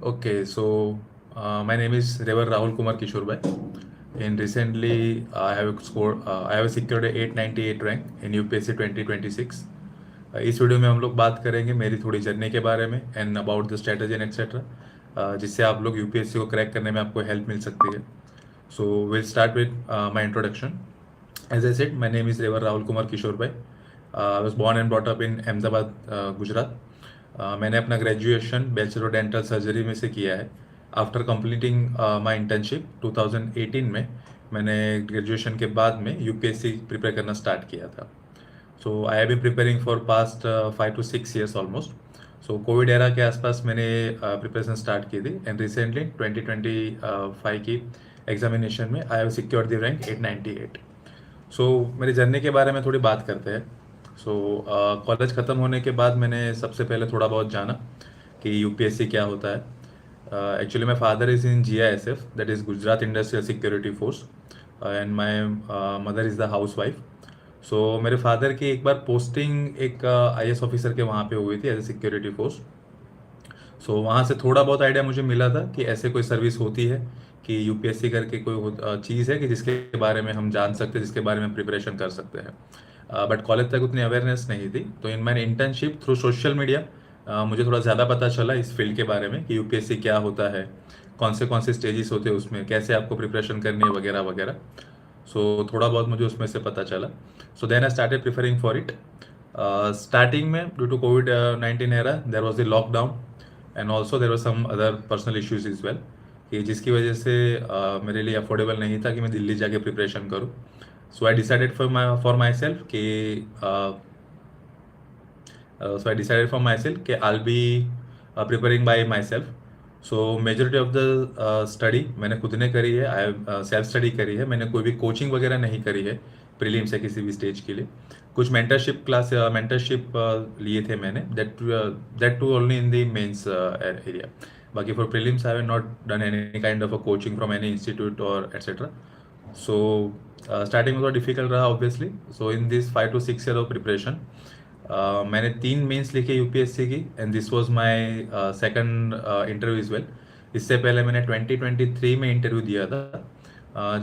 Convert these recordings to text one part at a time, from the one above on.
Okay, so my name is Rever Rahul Kumar Kishore Bhai. And recently, I have secured a 898 rank in UPSC 2026. इस video में हम लोग बात करेंगे मेरी थोड़ी जर्नी के बारे में and about the strategy and etcetera, जिससे आप लोग यूपीएससी को क्रैक करने में आपको हेल्प मिल सकती है. So will start with my introduction. As I said, my name is Rever Rahul Kumar Kishore Bhai. I was born and brought up in Ahmedabad, Gujarat. मैंने अपना ग्रेजुएशन बैचलर डेंटल सर्जरी में से किया है. आफ्टर कंप्लीटिंग माय इंटर्नशिप 2018 में मैंने graduation के बाद में यूपीएससी प्रिपेयर करना स्टार्ट किया था. So I have been preparing for past 5 to 6 years almost. So covid era के आसपास मैंने प्रिपरेशन स्टार्ट की थी एंड रिसेंटली 2025 की एग्जामिनेशन में I have secured the rank 898. सो मेरी जर्नी के बारे में थोड़ी बात करते हैं. सो कॉलेज ख़त्म होने के बाद मैंने सबसे पहले थोड़ा बहुत जाना कि यूपीएससी क्या होता है. Actually my father is in GISF, that is Gujarat industrial security force, and my mother is the housewife. So मेरे फादर की एक बार पोस्टिंग एक IAS ऑफिसर के वहाँ पे हुई थी as a security force. So वहाँ से थोड़ा बहुत आइडिया मुझे मिला था कि ऐसे कोई सर्विस होती है कि यूपीएससी करके कोई चीज़ है कि जिसके बारे में हम जान सकते हैं, जिसके बारे में प्रिपरेशन कर सकते हैं. बट कॉलेज तक उतनी अवेयरनेस नहीं थी. तो in my internship through social media मुझे थोड़ा ज़्यादा पता चला इस फील्ड के बारे में कि यूपीएससी क्या होता है, कौन से स्टेजेस होते हैं उसमें, कैसे आपको प्रिपरेशन करनी है वगैरह वगैरह. सो थोड़ा बहुत मुझे उसमें से पता चला. So then I started preferring for it. Starting में ड्यू टू कोविड-19 era there was the lockdown and also there were some other personal issues as well, कि जिसकी वजह से मेरे लिए अफोर्डेबल नहीं था कि मैं दिल्ली जाके प्रिपरेशन करूँ. So I decided for myself कि I be preparing by myself. So majority of the study मैंने खुद ने करी है. आई सेल्फ स्टडी करी है. मैंने कोई भी कोचिंग वगैरह नहीं करी है प्रीलिम्स या किसी भी स्टेज के लिए. कुछ मेंटरशिप लिए थे मैंने, that too only in the mains area. बाकी for prelims I have not done any kind of a coaching from any institute और एटसेट्रा. सो स्टार्टिंग में थोड़ा डिफिकल्ट रहा obviously. So in this 5 to 6 year of preparation मैंने 3 mains लिखे UPSC की and this was my second interview as well. इससे पहले मैंने 2023 में इंटरव्यू दिया था,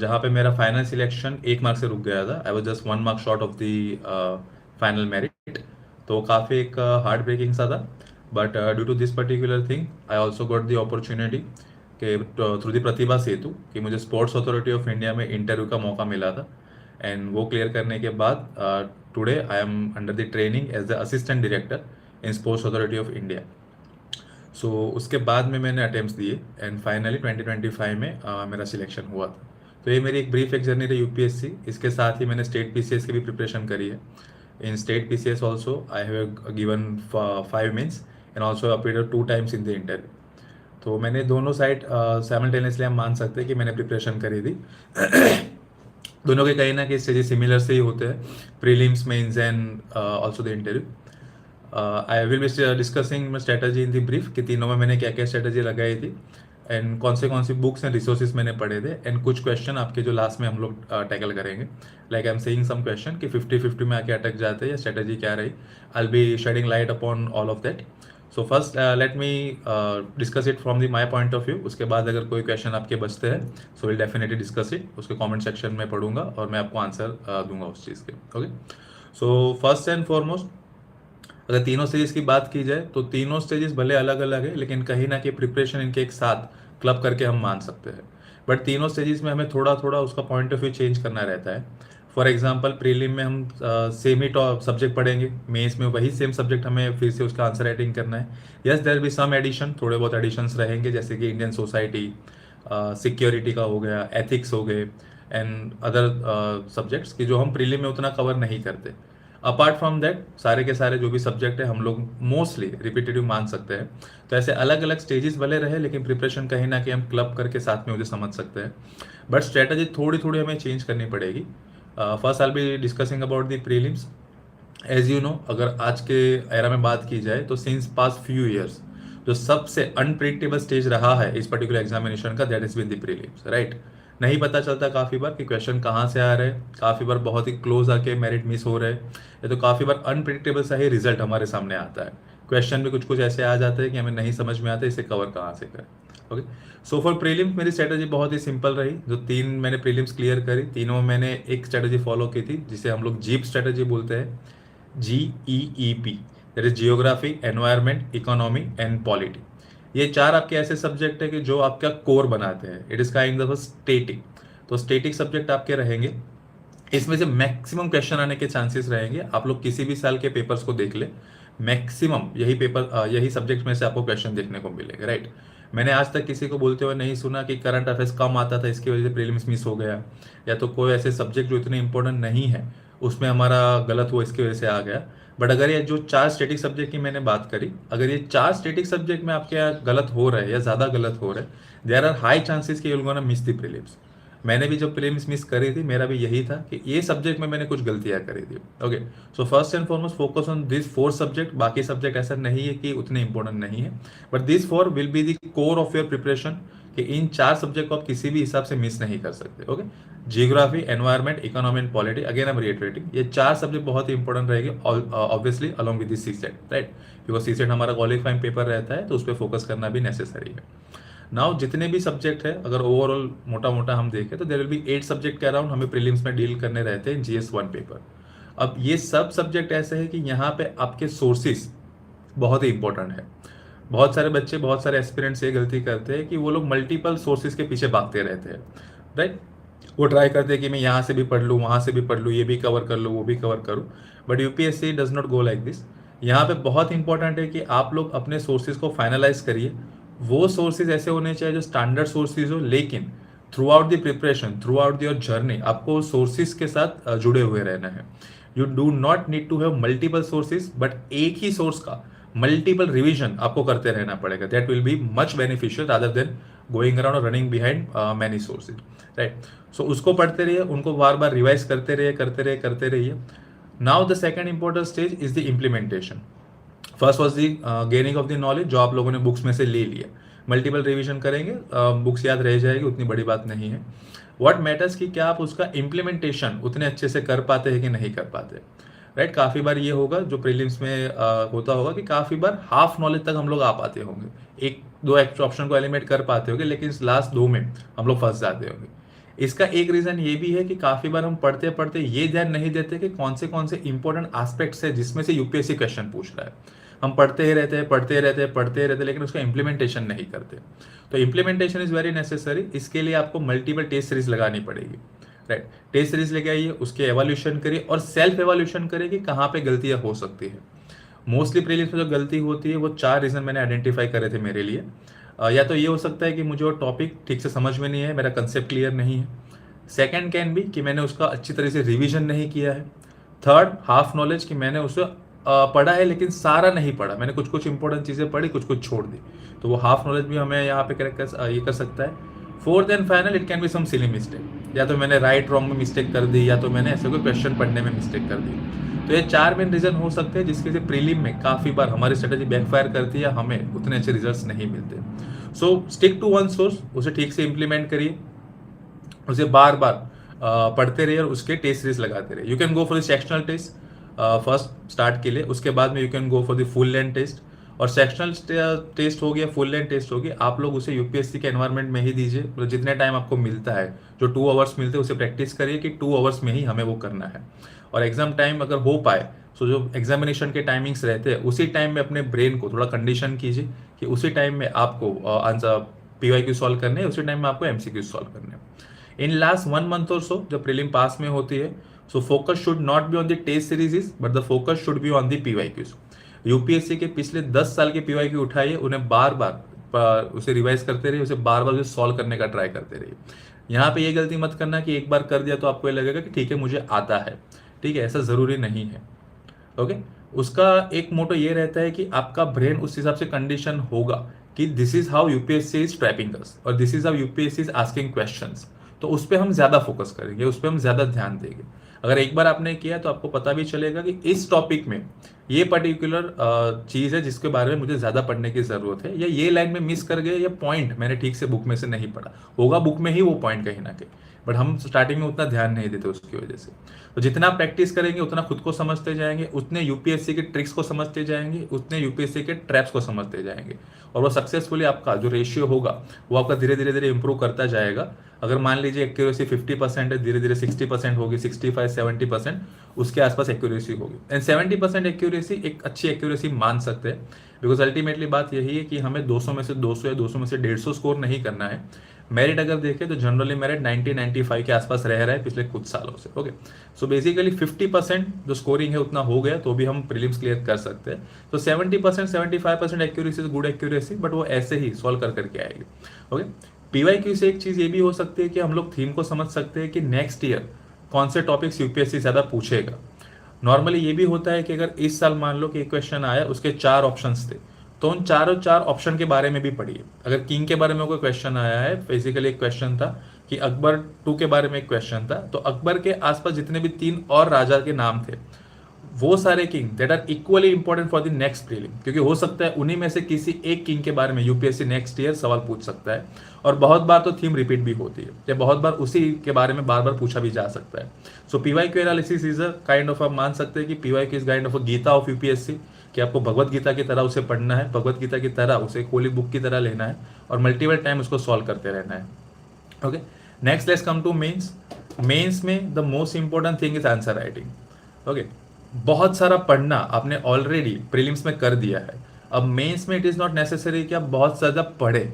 जहाँ पे मेरा फाइनल सिलेक्शन 1 मार्क से रुक गया था. I was just 1 mark short of the final merit. तो काफ़ी एक हार्ट ब्रेकिंग सा था. But due to this particular thing I also got the opportunity कि थ्रू द प्रतिभा सेतु कि मुझे स्पोर्ट्स अथॉरिटी ऑफ इंडिया में इंटरव्यू का मौका मिला था. एंड वो क्लियर करने के बाद today I am under the training as the assistant director in sports authority of India. So उसके बाद में मैंने अटेम्प्ट्स दिए एंड फाइनली 2025 में मेरा सिलेक्शन हुआ था. तो ये मेरी एक ब्रीफ एक जर्नी रही यूपीएससी. इसके साथ ही मैंने स्टेट पीसीएस की भी प्रिपरेशन करी है. In state PCS also I have given 5 mains and also appeared 2 times in the interview. तो मैंने दोनों साइड साइमल्टेनियसली हम मान सकते हैं कि मैंने प्रिपरेशन करी थी. दोनों के कहीं ना कहीं स्टेजेस सिमिलर से ही होते हैं, prelims, mains and also the interview. I will be discussing my strategy in the brief कि तीनों में मैंने क्या क्या स्ट्रेटजी लगाई थी एंड कौन सी बुक्स एंड रिसोर्सेज मैंने पढ़े थे. एंड कुछ क्वेश्चन आपके जो लास्ट में हम लोग टैकल करेंगे. Like I am saying some question कि 50-50 में आके अटक जाते हैं या स्ट्रेटजी क्या रही. I will be shedding light upon all of that. So first let me discuss it from the my point of view. उसके बाद अगर कोई क्वेश्चन आपके बचते हैं so will definitely discuss it. उसके कमेंट सेक्शन में पढ़ूंगा और मैं आपको आंसर दूंगा उस चीज़ के. Okay. So first and foremost अगर तीनों स्टेजेस की बात की जाए तो तीनों स्टेजेस भले अलग अलग है लेकिन कहीं ना कहीं प्रिपरेशन इनके एक साथ क्लब करके हम मान सकते हैं. बट तीनों स्टेजेस में हमें थोड़ा थोड़ा उसका पॉइंट ऑफ व्यू चेंज करना रहता है. फॉर एग्जांपल प्रीलिम में हम सेम ही सब्जेक्ट पढ़ेंगे, मेंस में वही सेम सब्जेक्ट हमें फिर से उसका आंसर राइटिंग करना है. Yes there be some addition, थोड़े बहुत एडिशंस रहेंगे जैसे कि इंडियन सोसाइटी, सिक्योरिटी का हो गया, एथिक्स हो गए एंड अदर सब्जेक्ट्स कि जो हम प्रीलिम में उतना कवर नहीं करते. अपार्ट फ्रॉम दैट सारे के सारे जो भी सब्जेक्ट है हम लोग मोस्टली रिपीटेटिव मान सकते हैं. तो ऐसे अलग अलग स्टेजेस भले रहे लेकिन प्रिपरेशन कहीं ना कहीं हम क्लब करके साथ में उसे समझ सकते हैं. बट स्ट्रेटजी थोड़ी थोड़ी हमें चेंज करनी पड़ेगी. First I will be discussing about the prelims. As you know, अगर आज के एरा में बात की जाए तो सिंस पास्ट फ्यू ईयर्स जो सबसे अनप्रिडिक्टेबल स्टेज रहा है इस पर्टिकुलर एग्जामिनेशन का, that is with the prelims. Right. नहीं पता चलता काफ़ी बार कि क्वेश्चन कहाँ से आ रहे हैं. काफ़ी बार बहुत ही क्लोज आके मेरिट मिस हो रहे हैं. ये तो काफ़ी बार अनप्रिडिक्टेबल सा ही रिजल्ट हमारे सामने आता है. क्वेश्चन भी कुछ कुछ ऐसे आ जाते हैं कि हमें नहीं समझ में आता, इसे कवर कहाँ से करें। ओके, सो फॉर प्रीलिम्स मेरी स्ट्रेटजी बहुत ही सिंपल रही। जो 3 मैंने प्रीलिम्स क्लियर करी, तीनों में मैंने एक स्ट्रेटजी फॉलो की थी जिसे हम लोग जीप स्ट्रेटजी बोलते हैं, GEEP, that is geography, environment, economy and polity. ये 4 आपके ऐसे सब्जेक्ट है कि जो आपका कोर बनाते हैं। It is kind of static, तो स्टेटिक सब्जेक्ट आपके रहेंगे। इसमें से मैक्सिमम क्वेश्चन आने के चांसेस रहेंगे। आप लोग किसी भी साल के पेपर्स को देख ले, मैक्सिमम यही पेपर यही सब्जेक्ट में से आपको क्वेश्चन देखने को मिलेगा, राइट। मैंने आज तक किसी को बोलते हुए नहीं सुना कि करंट अफेयर्स कम आता था इसकी वजह से प्रीलिम्स मिस हो गया, या तो कोई ऐसे सब्जेक्ट जो इतने इंपॉर्टेंट नहीं है उसमें हमारा गलत हुआ इसकी वजह से आ गया। बट अगर ये जो 4 स्टेटिक सब्जेक्ट की मैंने बात करी, अगर ये 4 स्टेटिक सब्जेक्ट में आपके यहाँ गलत हो रहे हैं या ज़्यादा गलत हो रहे हैं, देयर आर हाई चांसेस कि you will gonna miss the prelims. मैंने भी जब प्रीलिम्स मिस करी थी, मेरा भी यही था कि ये सब्जेक्ट में मैंने कुछ गलतियां करी थी। Okay, so first and foremost focus on this 4 subject. बाकी सब्जेक्ट ऐसा नहीं है कि उतने इंपॉर्टेंट नहीं है, but this 4 will be the core of your preparation, कि इन 4 सब्जेक्ट को आप किसी भी हिसाब से मिस नहीं कर सकते। Okay, geography, environment, economy and polity, again I am reiterating, ये 4 सब्जेक्ट बहुत ही इंपॉर्टेंट रहेंगे obviously along with this CSAT, right, because CSAT हमारा क्वालिफाइंग पेपर रहता है, तो उस पर फोकस करना भी नेसेसरी है। नाउ जितने भी सब्जेक्ट है, अगर ओवरऑल मोटा मोटा हम देखें तो देयर विल बी 8 सब्जेक्ट के अराउंड हमें प्रीलिम्स में डील करने रहते हैं GS1 पेपर। अब ये सब सब्जेक्ट ऐसे है कि यहाँ पे आपके सोर्सेज बहुत ही इंपॉर्टेंट है। बहुत सारे बच्चे, बहुत सारे एस्पिरेंट्स ये गलती करते हैं कि वो लोग मल्टीपल सोर्सेज के पीछे भागते रहते हैं, राइट। वो ट्राई करते हैं कि मैं यहाँ से भी पढ़ लूँ, वहाँ से भी पढ़ लूँ, ये भी कवर कर लूँ, वो भी कवर करूँ, but UPSC does not go like this. यहाँ पे बहुत इंपॉर्टेंट है कि आप लोग अपने सोर्सेज को फाइनलाइज करिए। वो सोर्सेज ऐसे होने चाहिए जो स्टैंडर्ड सोर्सेज हो, लेकिन throughout the preparation, throughout your journey आपको सोर्सेज के साथ जुड़े हुए रहना है। You do not need to have multiple sources, but एक ही सोर्स का मल्टीपल रिवीजन आपको करते रहना पड़ेगा। That will be much beneficial rather than going around और running behind many sources, right. So उसको पढ़ते रहिए, उनको बार बार रिवाइज करते रहिए। Now the second important stage is the implementation. First was the gaining of the knowledge, जो आप लोगों ने बुक्स में से ले लिया। मल्टीपल रिवीजन करेंगे, बुक्स याद रह जाएगी, उतनी बड़ी बात नहीं है। व्हाट मैटर्स कि क्या आप उसका इम्प्लीमेंटेशन उतने अच्छे से कर पाते हैं कि नहीं कर पाते, राइट। काफ़ी बार ये होगा, जो प्रीलिम्स में होता होगा कि काफ़ी बार हाफ नॉलेज तक हम लोग आ पाते होंगे, 1-2 एक्स्ट्रा ऑप्शन को एलिमिनेट कर पाते होंगे, लेकिन इस लास्ट 2 में हम लोग फंस जाते होंगे। इसका एक रीज़न ये भी है कि काफ़ी बार हम पढ़ते पढ़ते ये ध्यान नहीं देते कि कौन से इंपॉर्टेंट एस्पेक्ट्स है जिसमें से यूपीएससी क्वेश्चन पूछ रहा है। हम पढ़ते ही रहते हैं, लेकिन उसका इंप्लीमेंटेशन नहीं करते। तो इंप्लीमेंटेशन इज वेरी नेसेसरी। इसके लिए आपको मल्टीपल टेस्ट सीरीज लगानी पड़ेगी, राइट। टेस्ट सीरीज लेके आइए, उसके एवोल्यूशन करिए और सेल्फ एवोल्यूशन करिए कि कहाँ पे गलतियाँ हो सकती है। मोस्टली प्रीलिम्स में जो गलती होती है वो 4 रीज़न मैंने आइडेंटिफाई करे थे मेरे लिए। या तो ये हो सकता है कि मुझे वो टॉपिक ठीक से समझ में नहीं है, मेरा कंसेप्ट क्लियर नहीं है। सेकेंड कैन बी कि मैंने उसका अच्छी तरह से रिविजन नहीं किया है। थर्ड, हाफ नॉलेज, कि मैंने उसे पढ़ा है लेकिन सारा नहीं पढ़ा, मैंने कुछ कुछ इंपॉर्टेंट चीज़ें पढ़ी, कुछ कुछ छोड़ दी, तो वो हाफ नॉलेज भी हमें यहाँ पे करेक्ट ये कर सकता है। Fourth and final, it can be some silly mistake, या तो मैंने राइट रॉन्ग में मिस्टेक कर दी, या तो मैंने ऐसे कोई क्वेश्चन पढ़ने में मिस्टेक कर दी। तो ये 4 मेन रीजन हो सकते हैं जिसके से प्रीलिम में काफ़ी बार हमारी स्ट्रेटेजी बैकफायर करती है, हमें उतने अच्छे रिजल्ट्स नहीं मिलते। So stick to one source, उसे ठीक से इंप्लीमेंट करिए, उसे बार बार पढ़ते रहिए और उसके टेस्ट सीरीज लगाते रहिए। You can go for the sectional test first start के लिए, उसके बाद में you can go for the full length test. और सेक्शनल टेस्ट हो गया, फुल लेंथ टेस्ट हो गया, आप लोग उसे यूपीएससी के एनवायरनमेंट में ही दीजिए। मतलब जितने टाइम आपको मिलता है, जो 2 आवर्स मिलते हैं, उसे प्रैक्टिस करिए कि 2 आवर्स में ही हमें वो करना है। और एग्जाम टाइम अगर हो पाए, सो जो एग्जामिनेशन के टाइमिंग्स रहते हैं उसी टाइम में अपने ब्रेन को थोड़ा कंडीशन कीजिए कि उसी टाइम में आपको आंसर PYQ सॉल्व करने हैं, उसी टाइम में आपको MCQ सॉल्व करने हैं। इन लास्ट 1 मंथ और सो जब प्रीलिम पास में होती है, so focus should not be on the test series but the focus should be on the PYQs। UPSC के पिछले 10 साल के PYQ उठाइए, उन्हें बार बार उसे रिवाइज करते रहिए, उसे बार बार उसे सॉल्व करने का ट्राई करते रहिए। यहाँ पे ये गलती मत करना कि एक बार कर दिया तो आपको ये लगेगा कि ठीक है मुझे आता है, ठीक है, ऐसा ज़रूरी नहीं है। ओके, उसका एक मोटो ये रहता है कि आपका ब्रेन उस हिसाब से कंडीशन होगा कि this is how UPSC is trapping us और this is how UPSC is asking questions. तो उस पर हम ज़्यादा फोकस करेंगे, उस पर हम ज़्यादा ध्यान देंगे। अगर एक बार आपने किया तो आपको पता भी चलेगा कि इस टॉपिक में ये पर्टिकुलर चीज़ है जिसके बारे में मुझे ज़्यादा पढ़ने की ज़रूरत है, या ये लाइन में मिस कर गए, या पॉइंट मैंने ठीक से बुक में से नहीं पढ़ा होगा, बुक में ही वो पॉइंट कहीं ना कहीं, बट हम स्टार्टिंग में उतना ध्यान नहीं देते उसकी वजह से। तो जितना प्रैक्टिस करेंगे उतना खुद को समझते जाएंगे, उतने यूपीएससी के ट्रिक्स को समझते जाएंगे, उतने यूपीएससी के ट्रैप्स को समझते जाएंगे, और वो सक्सेसफुली आपका जो रेशियो होगा वो आपका धीरे धीरे धीरे इंप्रूव करता जाएगा। अगर मान लीजिए एक्यूरेसी 50% है, धीरे धीरे 60% होगी, 65-70% उसके आसपास एक्यूरेसी होगी। एंड 70% एक्यूरेसी एक अच्छी एक्यूरेसी मान सकते हैं, बिकॉज अल्टीमेटली बात यही है कि हमें 200 में से 200 या 200 में से 150 स्कोर नहीं करना है। मेरिट अगर देखें तो जनरली मेरिट 90-95 के आसपास रह रहा है पिछले कुछ सालों से। ओके, सो बेसिकली 50% जो स्कोरिंग है उतना हो गया तो भी हम प्रीलिम्स क्लियर कर सकते हैं। तो 70% 75% accuracy is good accuracy, but वो ऐसे ही सॉल्व कर करके आएगी। ओके, पीवाईक्यू से एक चीज़ ये भी हो सकती है कि हम लोग थीम को समझ सकते हैं कि नेक्स्ट ईयर कौन से टॉपिक्स यूपीएससी ज़्यादा पूछेगा। नॉर्मली ये भी होता है कि अगर इस साल मान लो कि एक क्वेश्चन आया, उसके 4 ऑप्शंस थे, तो उन चारों 4 ऑप्शन के बारे में भी पढ़िए। अगर किंग के बारे में कोई क्वेश्चन आया है, बेसिकली एक क्वेश्चन था कि अकबर 2 के बारे में एक क्वेश्चन था, तो अकबर के आसपास जितने भी 3 और राजा के नाम थे, वो सारे king that are equally important for the next prelim, क्योंकि हो सकता है उन्हीं में से किसी एक किंग के बारे में यूपीएससी नेक्स्ट ईयर सवाल पूछ सकता है। और बहुत बार तो थीम रिपीट भी होती है, या बहुत बार उसी के बारे में बार बार पूछा भी जा सकता है। So PYQ analysis is a kind of, आप मान सकते हैं कि PYQ is kind of a Gita of UPSC, कि आपको भगवत गीता की तरह उसे पढ़ना है, भगवत गीता की तरह उसे होली बुक की तरह लेना है, और मल्टीपल टाइम उसको सॉल्व करते रहना है। Okay, next let's come to mains. Mains में the most important thing is answer writing. Okay, बहुत सारा पढ़ना आपने ऑलरेडी प्रीलिम्स में कर दिया है, अब मेंस में इट इज़ नॉट नेसेसरी कि आप बहुत ज़्यादा पढ़े।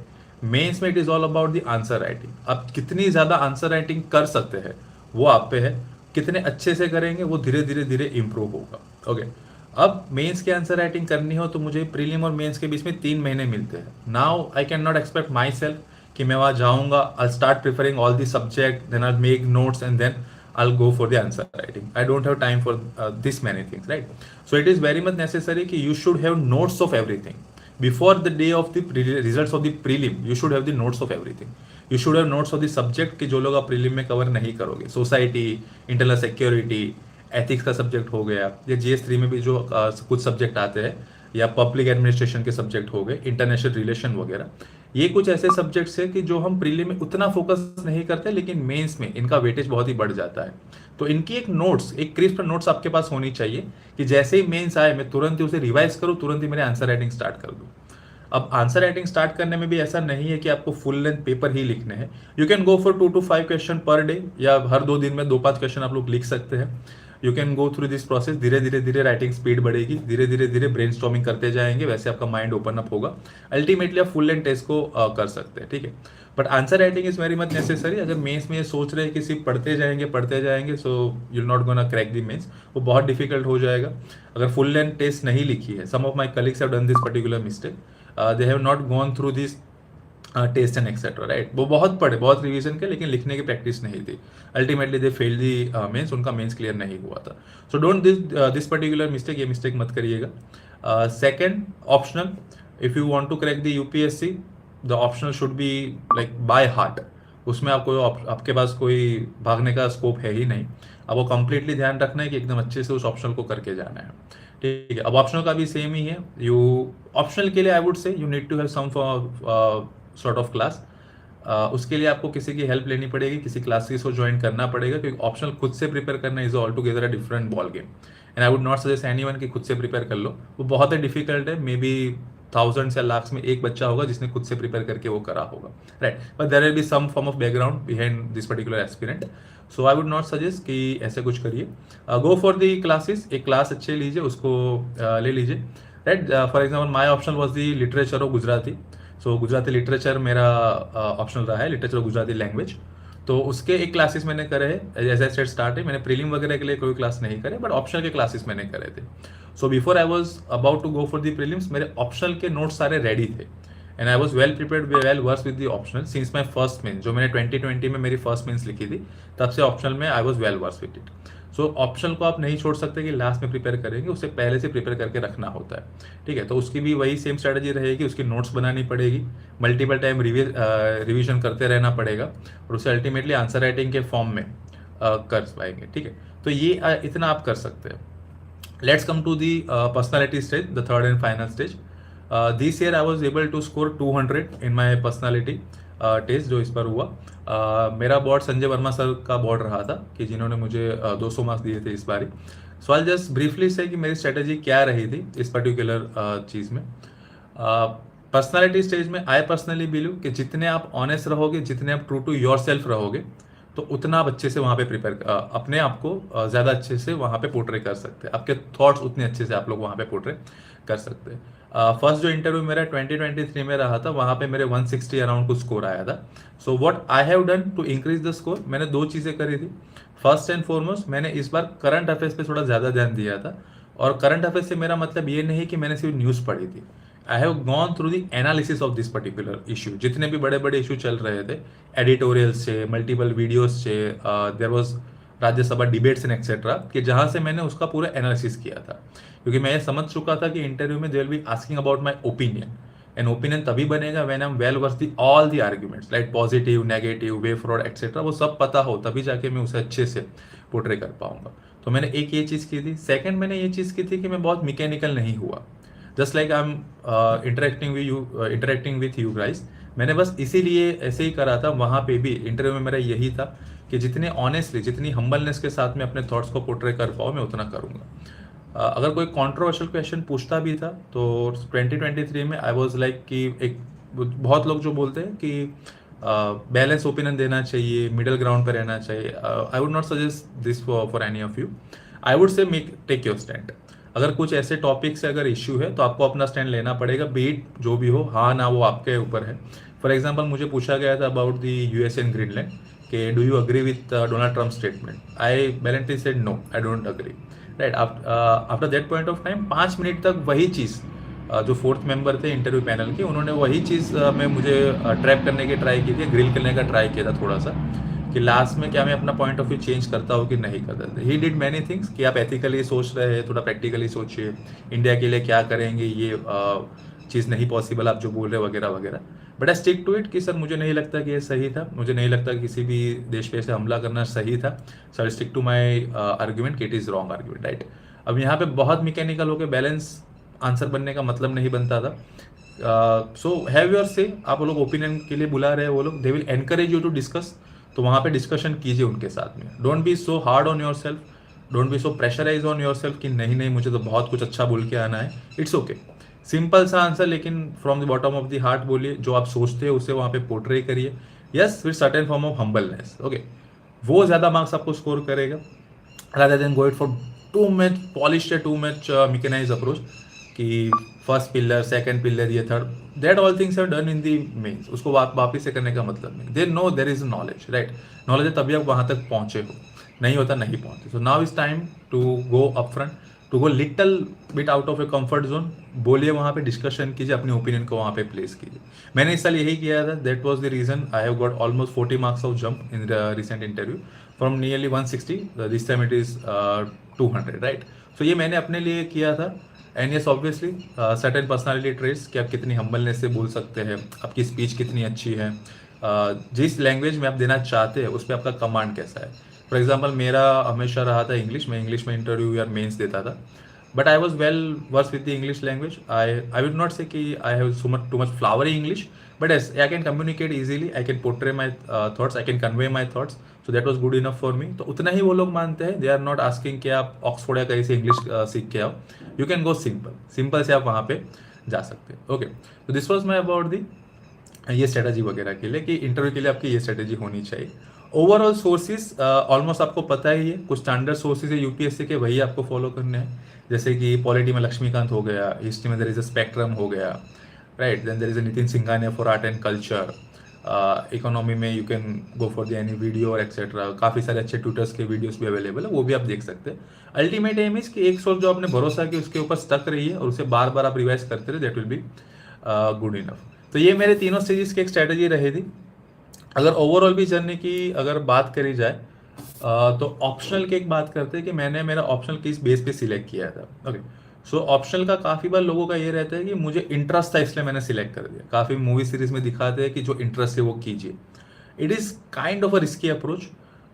मेंस में it is all about the answer writing. आप कितनी ज़्यादा आंसर राइटिंग कर सकते हैं वो आप पे है, कितने अच्छे से करेंगे वो धीरे धीरे धीरे इंप्रूव होगा। ओके, अब मेंस की आंसर राइटिंग करनी हो तो मुझे प्रीलिम और मेंस के बीच में 3 महीने मिलते हैं। Now I can not expect myself कि मैं वहाँ जाऊँगा, I start preferring all the subject, then I make notes and then I'll go for the answer writing. I don't have time for this many things, right? So it is very much necessary कि you should have notes of everything. Before the day of the results of the prelim, you should have the notes of everything. You should have notes of the subject कि जो लोग आप prelim में cover नहीं करोगे, society, internal security, ethics का subject हो गया, या GS3 में भी जो कुछ सब्जेक्ट आते हैं, या पब्लिक एडमिनिस्ट्रेशन के सब्जेक्ट हो गए, इंटरनेशनल रिलेशन वगैरह, ये कुछ ऐसे सब्जेक्ट्स है कि जो हम प्रीलिम में उतना फोकस नहीं करते, लेकिन मेंस में इनका वेटेज बहुत ही बढ़ जाता है। तो इनकी एक नोट्स, एक क्रिस्प नोट्स आपके पास होनी चाहिए कि जैसे ही मेंस आए मैं तुरंत ही उसे रिवाइज करूँ, तुरंत ही मेरे आंसर राइटिंग स्टार्ट कर दूँ। अब आंसर राइटिंग स्टार्ट करने में भी ऐसा नहीं है कि आपको फुल लेंथ पेपर ही लिखने हैं। You can go for 2 to 5 question per day, या हर 2 दिन में 2-5 क्वेश्चन आप लोग लिख सकते हैं। You can go through this process, धीरे धीरे धीरे राइटिंग स्पीड बढ़ेगी, धीरे धीरे धीरे ब्रेनस्टॉर्मिंग करते जाएंगे, वैसे आपका माइंड ओपन अप होगा, अल्टीमेटली आप फुल लेंथ टेस्ट को कर सकते हैं। ठीक है, but answer writing is very much necessary. अगर मेंस में ये सोच रहे हैं कि सिर्फ पढ़ते जाएंगे so you not gonna crack the mains, वो बहुत डिफिकल्ट हो जाएगा। अगर फुल लेंथ टेस्ट नहीं लिखी है, some of my colleagues have done this particular mistake, they have not gone through this test and etcetera, right. वो बहुत पढ़े, बहुत रिवीजन के, लेकिन लिखने की प्रैक्टिस नहीं थी, ultimately they fail the mains, उनका मेंस क्लियर नहीं हुआ था। So don't this particular mistake, ये मिस्टेक मत करिएगा। Second, optional, if you want to crack the UPSC, the optional should be like by heart. उसमें आपके पास कोई भागने का स्कोप है ही नहीं, आपको कंप्लीटली ध्यान रखना है कि एकदम अच्छे से उस ऑप्शनल को करके जाना है। ठीक है, अब ऑप्शनल का भी सेम ही है। ऑप्शनल के लिए I would say you need to have some sort of class. उसके लिए आपको किसी की हेल्प लेनी पड़ेगी, किसी क्लासेस को ज्वाइन करना पड़ेगा, क्योंकि ऑप्शनल खुद से प्रिपेयर करना is all together a different ball game, and I would not suggest anyone कि खुद से प्रिपेयर कर लो, वो बहुत ही डिफिकल्ट है। मे बी थाउजेंड्स या लाख्स में एक बच्चा होगा जिसने खुद से प्रिपेयर करके वो करा होगा, right. But there will be some form of background behind this particular aspirant, so I would not suggest कि ऐसे कुछ करिए। गो फॉर दी क्लासेस, एक क्लास अच्छे लीजिए, उसको ले लीजिए, right. For example my option was the literature of Gujarati, so Gujarati literature मेरा ऑप्शनल रहा है, लिटरेचर ऑफ गुजराती लैंग्वेज। तो उसके एक क्लासेस मैंने करे हैं, एज आई सेड स्टार्ट है, मैंने प्रीलिम वगैरह के लिए कोई क्लास नहीं करे, बट ऑप्शनल के क्लासेस मैंने करे थे। So before I was about to go for the prelims, मेरे ऑप्शनल के नोट्स सारे रेडी थे, and I was well prepared, well versed with the optional since my first mains, जो मैंने 2020 में मेरी फर्स्ट मेंस लिखी थी, तब से ऑप्शनल में I was well versed with it. So optional को आप नहीं छोड़ सकते कि लास्ट में प्रिपेयर करेंगे, उसे पहले से प्रिपेयर करके रखना होता है। ठीक है, तो उसकी भी वही सेम स्ट्रेटजी रहेगी, उसकी नोट्स बनानी पड़ेगी, मल्टीपल टाइम रिवीजन करते रहना पड़ेगा, और उसे अल्टीमेटली आंसर राइटिंग के फॉर्म में कर पाएंगे। ठीक है, तो ये इतना आप कर सकते हैं। Let's come to the personality stage, the third and final stage. This year I was able to score 200 in my personality test जो इस बार हुआ. मेरा बोर्ड संजय वर्मा सर का बोर्ड रहा था कि जिन्होंने मुझे 200 मार्क्स दिए थे इस बारी. सो आई जस्ट ब्रीफली से कि मेरी स्ट्रेटेजी क्या रही थी इस पर्टिकुलर चीज़ में. पर्सनालिटी स्टेज में आई पर्सनली बिलीव कि जितने आप ऑनेस्ट रहोगे, जितने आप ट्रू टू योर सेल्फ रहोगे, तो उतना आप अच्छे से वहाँ पे प्रिपेयर अपने आप को ज़्यादा अच्छे से वहाँ पे पोर्ट्रे कर सकते हैं. आपके थॉट्स उतने अच्छे से आप लोग वहाँ पे पोर्ट्रे कर सकते हैं. फर्स्ट जो इंटरव्यू मेरा 2023 में रहा था, वहाँ पे मेरे 160 अराउंड कुछ स्कोर आया था. So what I have done to increase the score, मैंने दो चीज़ें करी थी. फर्स्ट एंड फॉरमोस्ट मैंने इस बार करंट अफेयर्स पे थोड़ा ज़्यादा ध्यान दिया था. और करंट अफेयर्स से मेरा मतलब ये नहीं कि मैंने सिर्फ न्यूज़ पढ़ी थी. I have gone through the analysis of this particular issue. जितने भी बड़े बड़े इशू चल रहे थे, एडिटोरियल्स से, मल्टीपल वीडियोस से, there was Rajya Sabha debates and etcetera, कि जहाँ से मैंने उसका पूरा एनालिसिस किया था. क्योंकि मैं ये समझ चुका था कि इंटरव्यू में they will be asking about my opinion. And opinion तभी बनेगा when I am well versed the all the arguments, like positive, negative, way forward etcetera. वो सब पता हो तभी जाके मैं उसे अच्छे से पोर्ट्रे कर पाऊंगा. तो मैंने एक ये चीज़ की थी. सेकंड मैंने ये चीज़ की थी कि मैं बहुत मैकेनिकल नहीं हुआ. Just like I M interacting with you guys. मैंने बस इसीलिए ऐसे ही करा था. वहाँ पे भी इंटरव्यू में मेरा यही था कि जितने ऑनेस्टली, जितनी हम्बलनेस के साथ में अपने थॉट्स को पोर्ट्रे कर पाऊँ, मैं उतना करूँगा. अगर कोई कंट्रोवर्शियल क्वेश्चन पूछता भी था तो 2023 में आई वाज लाइक कि एक बहुत लोग जो बोलते हैं कि बैलेंस ओपिनियन देना चाहिए, मिडिल ग्राउंड पे रहना चाहिए. I would not suggest this for any of you. I would say make take your stand. अगर कुछ ऐसे टॉपिक से अगर इश्यू है तो आपको अपना स्टैंड लेना पड़ेगा, बीट जो भी हो, हाँ ना, वो आपके ऊपर है. फॉर एग्जाम्पल मुझे पूछा गया था about the US and Greenland कि do you agree with Donald Trump statement. I valiantly said no, I don't agree. Right. After that point of time 5 minute तक वही चीज़ जो फोर्थ मेंबर थे इंटरव्यू पैनल के, उन्होंने वही चीज़ में मुझे ट्रैप करने की ट्राई की थी, ग्रिल करने का ट्राई किया था थोड़ा सा, कि लास्ट में क्या मैं अपना पॉइंट ऑफ व्यू चेंज करता हूँ कि नहीं करता. ही डिड मैनी थिंग्स कि आप एथिकली सोच रहे हैं, थोड़ा प्रैक्टिकली सोचिए, इंडिया के लिए क्या करेंगे, ये चीज़ नहीं पॉसिबल आप जो बोल रहे वगैरह वगैरह. But I stick to it कि सर मुझे नहीं लगता कि ये सही था, मुझे नहीं लगता कि किसी भी देश पे ऐसे हमला करना सही था. Sir stick to my argument कि it is wrong argument. Right. अब यहाँ पे बहुत मैकेनिकल होकर बैलेंस आंसर बनने का मतलब नहीं बनता था. सो हैव योर से. आप लोग ओपिनियन के लिए बुला रहे हैं, वो लोग they will encourage you to discuss, तो वहाँ पे डिस्कशन कीजिए उनके साथ में. Don't be so hard on yourself, don't be so pressurise on yourself कि नहीं नहीं मुझे तो बहुत कुछ अच्छा बोल के आना है. It's okay. सिंपल सा आंसर, लेकिन from the bottom of the heart बोलिए. जो आप सोचते हैं उसे वहाँ पे पोर्ट्रे करिए. Yes, with certain form of humbleness. Okay, वो ज़्यादा मार्क्स आपको स्कोर करेगा rather than go it for too much polished, too much mechanized approach कि फर्स्ट पिलर, सेकंड पिलर, ये third, that all things are done in the mains. उसको वापिस से करने का मतलब नहीं. They know there is knowledge. Right. Knowledge है तभी आप वहाँ तक पहुँचे हो, नहीं होता नहीं पहुँचे. So now is time to go up front, to go little bit out of a comfort zone. बोलिए, वहाँ पे डिस्कशन कीजिए, अपनी ओपिनियन को वहाँ पे प्लेस कीजिए. मैंने इस साल यही किया था. That was the reason I have got almost 40 marks of jump in the recent interview from nearly 160. This time it is 200. Right. So ये मैंने अपने लिए किया था. And yes obviously certain personality traits कि आप कितनी हम्बलनेस से बोल सकते हैं, आपकी स्पीच कितनी अच्छी है, जिस लैंग्वेज में आप देना चाहते हैं उस पर आपका कमांड कैसा है. फॉर एग्जाम्पल मेरा हमेशा रहा था इंग्लिश. मैं इंग्लिश में इंटरव्यू या मेंस देता था, but I was well versed with the English language. I would not say कि I have so much too much flowery English, but yes, I can communicate easily, I can portray my thoughts, I can convey my thoughts, so that was good enough for me. तो उतना ही वो लोग मानते हैं. they are not asking कि आप Oxford या कहीं से इंग्लिश सीख के आओ. you can go सिंपल से आप वहाँ पे जा सकते हैं. ओके, तो this was my about the ये स्ट्रेटजी वगैरह के लिए कि इंटरव्यू के लिए आपकी ये स्ट्रेटजी होनी चाहिए. ओवरऑल सोर्सेज ऑलमोस्ट आपको पता ही है. कुछ स्टैंडर्ड सोर्सेज है यूपीएससी के, वही आपको फॉलो करने हैं. जैसे कि पॉलिटी में लक्ष्मीकांत हो गया, हिस्ट्री में देयर इज अ स्पेक्ट्रम हो गया. Right. Then there is a Nitin Singhania for art and culture. Economy में you can go for the any video और एक्सेट्रा. काफ़ी सारे अच्छे ट्यूटर्स के वीडियोस भी अवेलेबल है, वो भी आप देख सकते हैं. अल्टीमेट एम इज कि एक सोर्स जो आपने भरोसा किया उसके ऊपर स्टक रहिए और उसे बार बार आप रिवाइज करते रहे. That will be good enough. तो ये मेरे तीनों स्टेजेस की एक स्ट्रैटेजी रही थी. अगर ओवरऑल भी जर्नी की अगर बात करी जाए तो ऑप्शनल की एक बात करते हैं कि मैंने मेरा ऑप्शनल किस बेस पे सिलेक्ट किया था. ओके. सो ऑप्शनल का काफ़ी बार लोगों का ये रहता है कि मुझे इंटरेस्ट था इसलिए मैंने सिलेक्ट कर दिया. काफ़ी मूवी सीरीज में दिखाते हैं कि जो इंटरेस्ट है वो कीजिए. It is kind of a risky approach.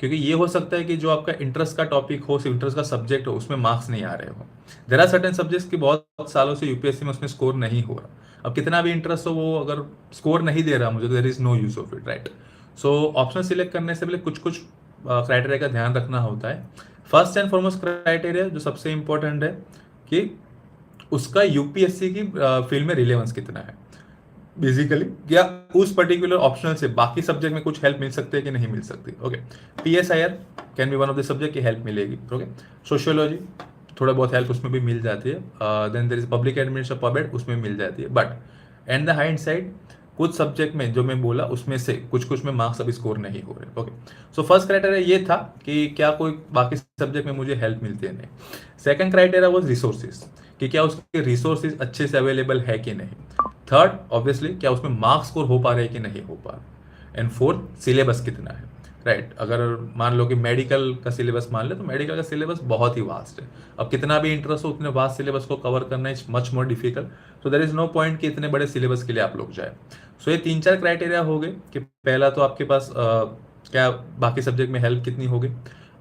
क्योंकि ये हो सकता है कि जो आपका इंटरेस्ट का टॉपिक हो, इंटरेस्ट का सब्जेक्ट हो, उसमें मार्क्स नहीं आ रहे हो। देर आर सर्टेन सब्जेक्ट्स की बहुत सालों से यूपीएससी में उसमें स्कोर नहीं हो रहा। अब कितना भी इंटरेस्ट हो, वो अगर स्कोर नहीं दे रहा मुझे, तो there is no use of it, right. So option select करने से पहले कुछ कुछ क्राइटेरिया का ध्यान रखना होता है। फर्स्ट एंड फॉरमोस्ट क्राइटेरिया जो सबसे इंपॉर्टेंट है कि उसका यूपीएससी की फील्ड में रिलेवेंस कितना है। बेसिकली क्या उस पर्टिकुलर ऑप्शनल से बाकी सब्जेक्ट में कुछ हेल्प मिल सकती है कि नहीं मिल सकती। Okay, PSIR can be one of the subject की हेल्प मिलेगी। ओके, सोशियोलॉजी थोड़ा बहुत हेल्प उसमें भी मिल जाती है। Then there is public administration public, उसमें मिल जाती है। But and the hind side कुछ सब्जेक्ट में जो मैं बोला उसमें से कुछ कुछ में मार्क्स अभी स्कोर नहीं हो रहे। ओके, सो फर्स्ट क्राइटेरिया ये था कि क्या कोई बाकी सब्जेक्ट में मुझे हेल्प मिलती है नहीं। सेकंड क्राइटेरिया वाज रिसोर्सेज, कि क्या उसके रिसोर्सेज अच्छे से अवेलेबल है कि नहीं। थर्ड ऑब्वियसली क्या उसमें मार्क्स स्कोर हो पा रहे हैं कि नहीं हो पा रहे। एंड फोर्थ सिलेबस कितना है, राइट। अगर मान लो कि मेडिकल का सिलेबस मान ले, तो मेडिकल का सिलेबस बहुत ही वास्ट है। अब कितना भी इंटरेस्ट हो, उतने वास्ट सिलेबस को कवर करना is much more difficult. So there is no point कि इतने बड़े सिलेबस के लिए आप लोग जाए। सो ये 3-4 क्राइटेरिया हो गए कि पहला तो आपके पास क्या बाकी सब्जेक्ट में हेल्प कितनी होगी,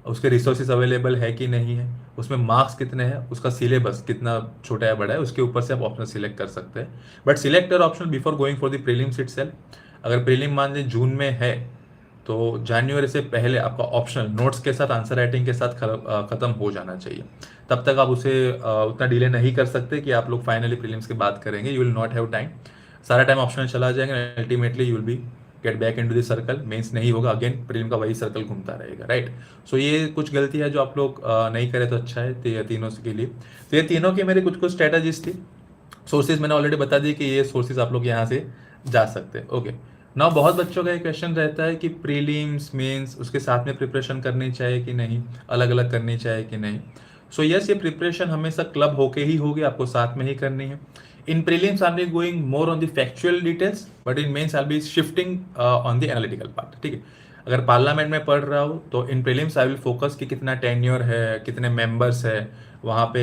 उसके रिसोर्सेज अवेलेबल है कि नहीं है, उसमें मार्क्स कितने हैं, उसका सिलेबस कितना छोटा या बड़ा है, उसके ऊपर से आप ऑप्शन सिलेक्ट कर सकते हैं। But select your option before going for the prelims itself. अगर प्रीलिम मान लीजिए जून में है, तो जनवरी से पहले आपका ऑप्शनल नोट्स के साथ आंसर राइटिंग के साथ खत्म हो जाना चाहिए। तब तक आप उसे उतना डिले नहीं कर सकते कि आप लोग फाइनली प्रीलिम्स की बात करेंगे। You will not have time, सारा टाइम ऑप्शनल चला जाएगा। Ultimately you will be get back into the circle, mains नहीं होगा, अगेन प्रीलिम का वही सर्कल घूमता रहेगा, राइट। सो ये कुछ गलती है जो आप लोग नहीं करें तो अच्छा है। तो तीनों के लिए, तो ये तीनों की मेरी कुछ कुछ स्ट्रेटजीज थी। सोर्सेज मैंने ऑलरेडी बता दी कि ये सोर्सेज आप लोग यहाँ से जा सकते हैं। ओके, नाउ बहुत बच्चों का एक क्वेश्चन रहता है कि प्रीलिम्स मेंस उसके साथ में प्रिपरेशन करनी चाहिए कि नहीं, अलग अलग करनी चाहिए कि नहीं। सो यस, ये प्रिपरेशन हमेशा क्लब होके ही होगी, आपको साथ में ही करनी है। In prelims I am going more on the factual details, but in mains I will be shifting on the analytical part, ठीक है। अगर पार्लियामेंट में पढ़ रहा हूँ तो in prelims I will focus कि कितना टेन्योर है, कितने मेंबर्स है, वहाँ पे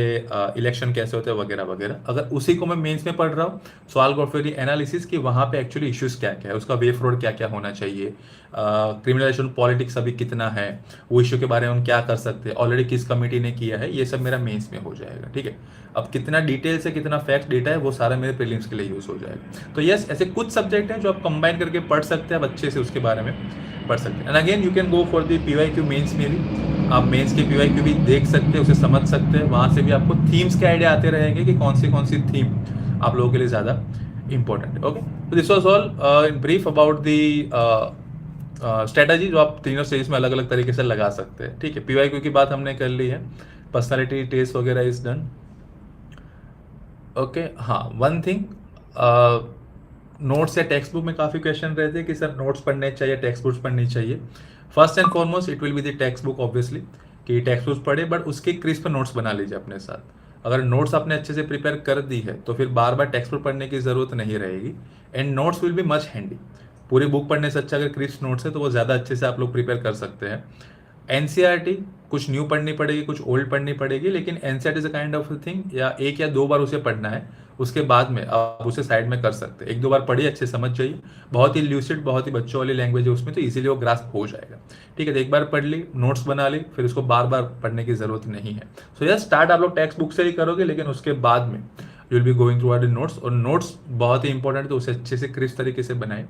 इलेक्शन कैसे होते हैं वगैरह वगैरह। अगर उसी को मैं मेंस में पढ़ रहा हूँ, so I will go for the analysis कि वहाँ पे एक्चुअली इश्यूज क्या क्या है, उसका वे फॉरवर्ड क्या क्या होना चाहिए, क्रिमिनलाइजेशन पॉलिटिक्स अभी कितना है, वो इश्यू के बारे में हम क्या कर सकते हैं, ऑलरेडी किस कमेटी ने किया है, ये सब मेरा मेंस में हो जाएगा, ठीक है। अब कितना डिटेल से कितना फैक्ट डेटा है, वो सारा मेरे प्रीलिम्स के लिए यूज हो जाएगा। तो यस, ऐसे कुछ सब्जेक्ट हैं जो आप कंबाइन करके पढ़ सकते हैं, आप अच्छे से उसके बारे में पढ़ सकते हैं। And again you can go for the PYQ mains में भी, आप मेंस के पीवाईक्यू भी देख सकते हैं, उसे समझ सकते हैं। वहाँ से भी आपको थीम्स के आइडिया आते रहेंगे कि कौन सी थीम आप लोगों के लिए ज़्यादा इंपॉर्टेंट है। ओके, तो this was all in brief about the strategy जो आप तीनों स्टेज में अलग अलग तरीके से लगा सकते हैं, ठीक है। पीवाईक्यू की बात हमने कर ली है, पर्सनालिटी टेस्ट वगैरह इज डन। ओके, हाँ, वन थिंग, नोट्स या टेक्स्ट बुक में काफ़ी क्वेश्चन रहते हैं कि सर नोट्स पढ़ने चाहिए, टेक्स्ट बुक्स पढ़नी चाहिए। First and foremost it will be the text book obviously, कि टेक्स्ट बुक्स पढ़े, बट उसके क्रिस्प नोट्स बना लीजिए अपने साथ। अगर नोट्स आपने अच्छे से प्रिपेयर कर दी है तो फिर बार बार टेक्स्ट बुक पढ़ने की ज़रूरत नहीं रहेगी, and notes will be much handy. पूरी बुक पढ़ने से अच्छा अगर क्रिस्प नोट्स है तो वो ज़्यादा अच्छे से आप लोग प्रिपेयर कर सकते हैं। एनसीईआरटी कुछ न्यू पढ़नी पड़ेगी, कुछ ओल्ड पढ़नी पड़ेगी, लेकिन NCERT is a kind of thing, या एक या दो बार उसे पढ़ना है, उसके बाद में आप उसे साइड में कर सकते हैं। एक दो बार पढ़िए, अच्छे समझ जाइए, बहुत ही ल्यूसिड, बहुत ही बच्चों वाली लैंग्वेज है उसमें, तो इजीली वो ग्रास्प हो जाएगा, ठीक है। तो एक बार पढ़ ली, नोट्स बना ली, फिर उसको बार बार पढ़ने की जरूरत नहीं है। सो यस, स्टार्ट आप लोग टेक्स्ट बुक से ही करोगे, लेकिन उसके बाद में you will be going through out the notes, और नोट्स बहुत ही इंपॉर्टेंट, तो उसे अच्छे से क्रिस्प तरीके से बनाए।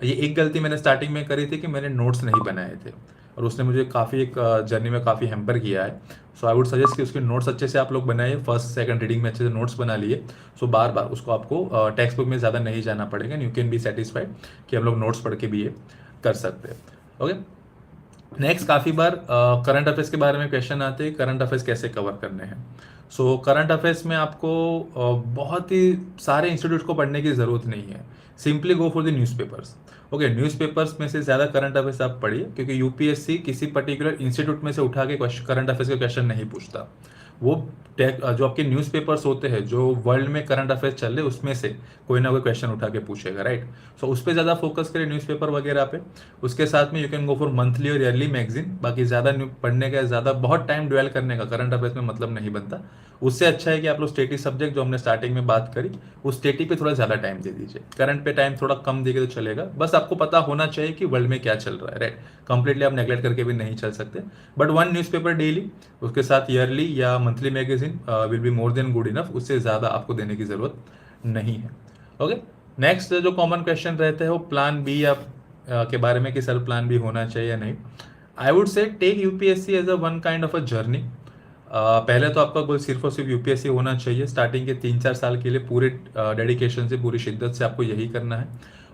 ये एक गलती मैंने स्टार्टिंग में करी थी कि मैंने नोट्स नहीं बनाए थे, और उसने मुझे काफ़ी एक जर्नी में काफ़ी हैम्पर किया है। सो आई वुड सजेस्ट कि उसके नोट्स अच्छे से आप लोग बनाइए, फर्स्ट सेकंड रीडिंग में अच्छे से नोट्स बना लिए, सो बार बार उसको आपको टेक्स्ट बुक में ज़्यादा नहीं जाना पड़ेगा, यू कैन बी सेटिस्फाइड कि हम लोग नोट्स पढ़ के भी ये कर सकते हैं। ओके, नेक्स्ट, काफ़ी बार करंट अफेयर्स के बारे में क्वेश्चन आते हैं, करंट अफेयर्स कैसे कवर करने हैं। सो करंट अफेयर्स में आपको बहुत ही सारे इंस्टीट्यूट को पढ़ने की ज़रूरत नहीं है, simply go for the newspapers. Okay, newspapers में से ज़्यादा करंट अफेयर्स आप पढ़िए, क्योंकि यूपीएससी किसी पर्टिकुलर इंस्टीट्यूट में से उठा के करंट अफेयर्स के क्वेश्चन नहीं पूछता। वो जो आपके न्यूज़पेपर्स होते हैं जो वर्ल्ड में करंट अफेयर्स चल रहे उसमें से कोई ना कोई क्वेश्चन उठा के पूछेगा, राइट। सो उस पर ज़्यादा फोकस करें न्यूज़पेपर वगैरह पे। उसके साथ में you can go for monthly और ईयरली मैगजीन। बाकी ज़्यादा पढ़ने का, ज़्यादा बहुत टाइम ड्वेल करने का करंट अफेयर्स में मतलब नहीं बनता। उससे अच्छा है कि आप लोग स्टेटी सब्जेक्ट जो हमने स्टार्टिंग में बात करी, उस स्टेटी पे थोड़ा ज़्यादा टाइम दे दीजिए। करंट पे टाइम थोड़ा कम देंगे तो चलेगा, बस आपको पता होना चाहिए कि वर्ल्ड में क्या चल रहा है, राइट। कंप्लीटली आप नेगलेक्ट करके भी नहीं चल सकते, बट वन न्यूज़पेपर डेली, उसके साथ ईयरली या monthly magazine will be more than good enough. उससे ज़्यादा आपको देने की ज़रूरत नहीं है। ओके, नेक्स्ट जो कॉमन क्वेश्चन रहते हैं वो प्लान बी या के बारे में कि सर प्लान बी होना चाहिए या नहीं। I would say take UPSC as a one kind of a journey. पहले तो आपका गोल सिर्फ और सिर्फ यूपीएससी होना चाहिए। स्टार्टिंग के 3-4 साल के लिए पूरे डेडिकेशन से, पूरी शिद्दत से आपको यही करना है।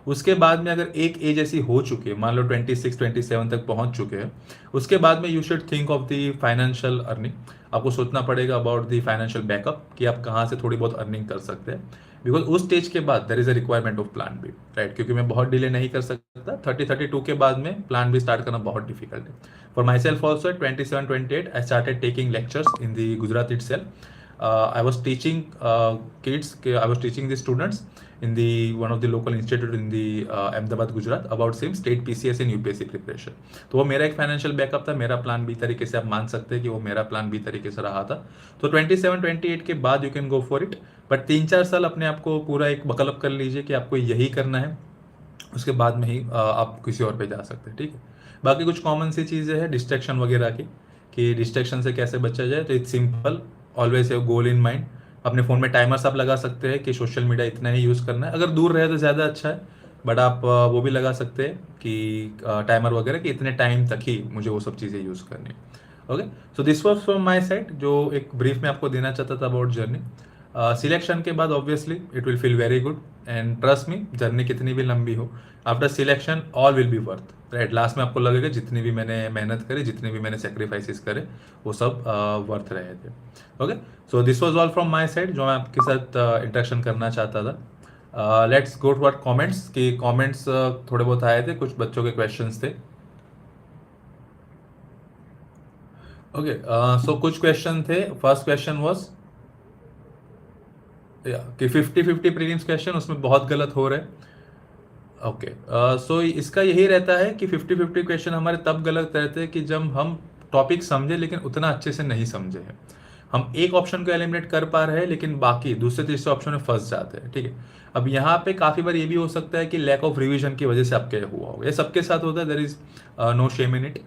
उसके बाद में अगर एक एज ऐसी हो चुकी है, मान लो 26-27 तक पहुंच चुके हैं, उसके बाद में you should think of the financial earning. आपको सोचना पड़ेगा अबाउट द फाइनेंशियल बैकअप कि आप कहाँ से थोड़ी बहुत अर्निंग कर सकते हैं। बिकॉज उस स्टेज के बाद there is a requirement of plan B, right. क्योंकि मैं बहुत डिले नहीं कर सकता, 30-32 के बाद में प्लान बी स्टार्ट करना बहुत डिफिकल्ट है। For my self also eight 27-28 I started taking lectures in the Gujarat itself. I was teaching kids, I was teaching the students in the one of the local institute in the Ahmedabad, Gujarat about same state PCS and UPSC preparation. तो वो मेरा एक financial backup था, मेरा plan B तरीके से आप मान सकते हैं कि वो मेरा प्लान बी तरीके से रहा था। तो 27-28 के बाद you can go for it, but 3-4 साल अपने आप को पूरा एक बकलअप कर लीजिए कि आपको यही करना है। उसके बाद में ही आप किसी और पे जा सकते हैं, ठीक है। बाकी कुछ कॉमन सी चीज़ें हैं डिस्ट्रैक्शन वगैरह की, कि डिस्ट्रैक्शन से कैसे बचा जाए। तो it's simple, always have goal in mind. अपने फ़ोन में टाइमर्स आप लगा सकते हैं कि सोशल मीडिया इतना ही यूज़ करना है। अगर दूर रहे तो ज़्यादा अच्छा है, बट आप वो भी लगा सकते हैं कि टाइमर वगैरह कि इतने टाइम तक ही मुझे वो सब चीज़ें यूज़ करनी है। Okay, so this was from my side, जो एक ब्रीफ में आपको देना चाहता था अबाउट जर्नी। सिलेक्शन के बाद obviously it will feel very good, and trust me, journey कितनी भी लंबी हो, after selection all will be worth, right. Last में आपको लगेगा जितनी भी मैंने मेहनत करी, जितने भी मैंने सेक्रीफाइसेस करे, वो सब वर्थ रहे थे। Okay, so this was all from my side जो मैं आपके साथ इंटरेक्शन करना चाहता था। Let's go to our comments, कि कॉमेंट्स थोड़े बहुत आए थे, कुछ बच्चों के क्वेश्चंस थे। ओके, सो कुछ क्वेश्चन थे। फर्स्ट क्वेश्चन वॉज कि 50-50 प्रीलिम्स क्वेश्चन, उसमें बहुत गलत हो रहे हैं। ओके, सो इसका यही रहता है कि 50-50 क्वेश्चन हमारे तब गलत रहते हैं कि जब हम टॉपिक समझे लेकिन उतना अच्छे से नहीं समझे हैं। हम एक ऑप्शन को एलिमिनेट कर पा रहे हैं लेकिन बाकी दूसरे तीसरे ऑप्शन में फंस जाते हैं, ठीक है। अब यहाँ पे काफ़ी बार ये भी हो सकता है कि लैक ऑफ रिवीजन की वजह से आपके हुआ हो, ये सबके साथ होता है, there is no shame in it.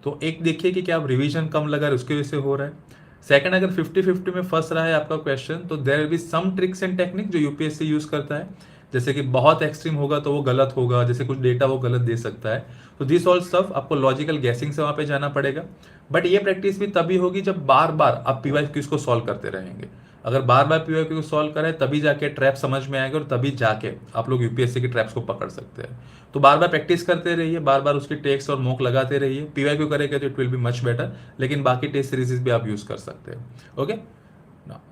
तो एक देखिए कि क्या आप रिवीजन कम लगा रहे उसकी वजह से हो रहा है। सेकंड, अगर 50-50 में फंस रहा है आपका क्वेश्चन, तो there will be some tricks and technique जो यूपीएससी यूज करता है। जैसे कि बहुत एक्सट्रीम होगा तो वो गलत होगा, जैसे कुछ डेटा वो गलत दे सकता है। तो दिस ऑल स्टफ आपको लॉजिकल गैसिंग से वहाँ पे जाना पड़ेगा। बट ये प्रैक्टिस भी तभी होगी जब बार बार आप पीवाईक्यूज को सॉल्व करते रहेंगे। अगर बार बार पीवाईक्यू को सॉल्व करें तभी जाके ट्रैप समझ में आएगा, और तभी जाके आप लोग यूपीएससी की ट्रैप्स को पकड़ सकते हैं। तो बार बार प्रैक्टिस करते रहिए, बार बार उसकी टेक्स्ट और मॉक लगाते रहिए। पीवाईक्यू करेंगे तो it will be much better, लेकिन बाकी टेस्ट सीरीज भी आप यूज कर सकते हैं। Okay,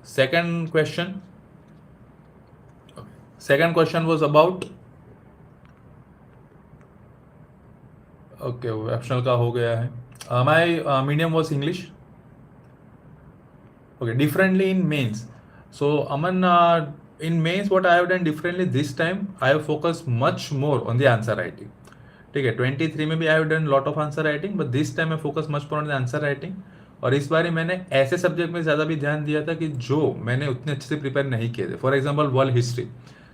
second question, second question was about, okay, optional का हो गया है। My medium was English. Okay, differently in mains. So Aman, in mains what I have done differently this time, I have focused much more on the answer writing. ठीक है, 23 में भी आई have done lot of answer writing, but this time I focus much more on the answer writing. और इस बार मैंने ऐसे subject में ज़्यादा भी ध्यान दिया था कि जो मैंने उतने अच्छे से प्रिपेयर नहीं किए थे। फॉर एग्जाम्पल वर्ल्ड हिस्ट्री,